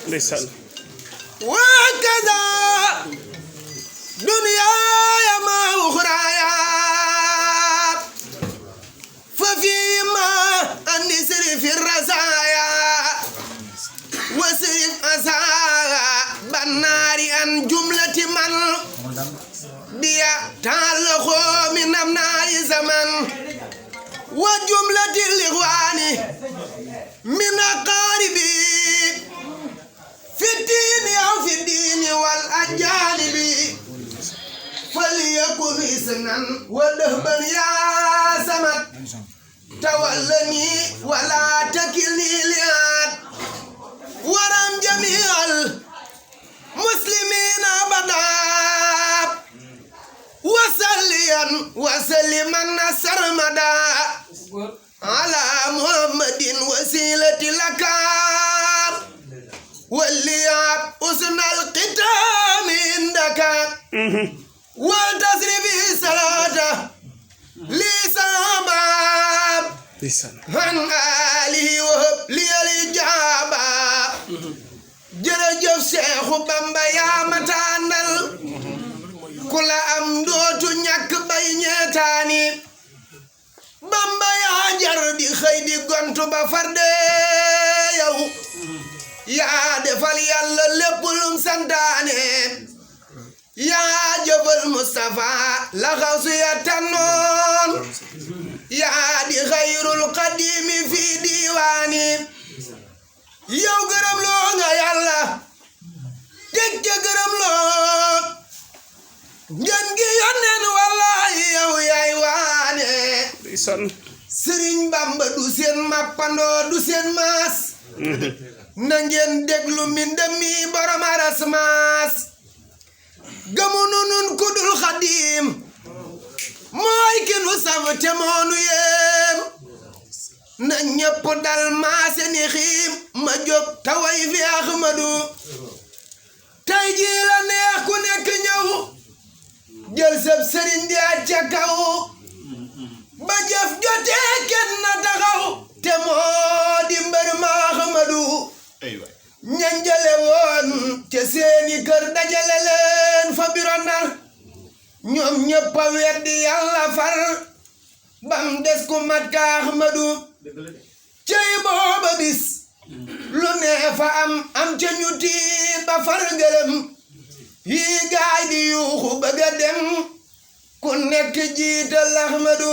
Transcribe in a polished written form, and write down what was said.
ndeysaan وكذا دنياي ما أخرايا ففيما النسر في الرزايا وسرف أصاب النار عن جملة من بيا تعلقوا من أمناء زمن وجملة الإخوان من أقاربي في الدين أو في الدين والأجانب فليكن إسنا ودهبا يا سمت تولني ولا تكلني لأحد ورم جميع المسلمين أبدا وسليا وسلما سرمدا على محمد وسيلة لك واللياب أسن القتام عندك والتصرف صلاة لي سباب ndeysaan عن آله وهب لي الإجابة jërëjëf Seexu Bamba yaa ma tànnal ku la am dootu ñàkk bay ñeetaani Bamba yaa jar di xëy di gontu ba farde yow yaa defal yàlla lépp lum santaane yaa jëfal Mustafa la xawsu ya tànnoon yaa di xayrul qadimi fi diiwaani yow gërëm loo nga yàlla teg ca gërëm loo ngeen gi yónneen wallahi yow yaay waane ndeysaan Sëriñ Bamba du seen mappandoo du seen maas na ngeen déglu mbindam mi borom aras maas gëmunu nun kudul xadim mooy ki nu saf te moonu yéem na ñépp dal maase ni xiim ma jóg taway fi Ahmadu tey jii la neex ku nekk ñëw jël sab sëriñ di aj ca kaw ba jëf jotee kenn na taxaw te moo di mbër ma Ahmadu ñanjale woon ca seeni kër dajale leen fa biro Ndar ñoom ñëpp a weddi yàlla far bam des ku mat ka Ahmadu cey booba bis lu nee fa am ca ñu tiit ba far ngërëm yii gaay di yuuxu bëgga dem ku nekk jiital Ahmadu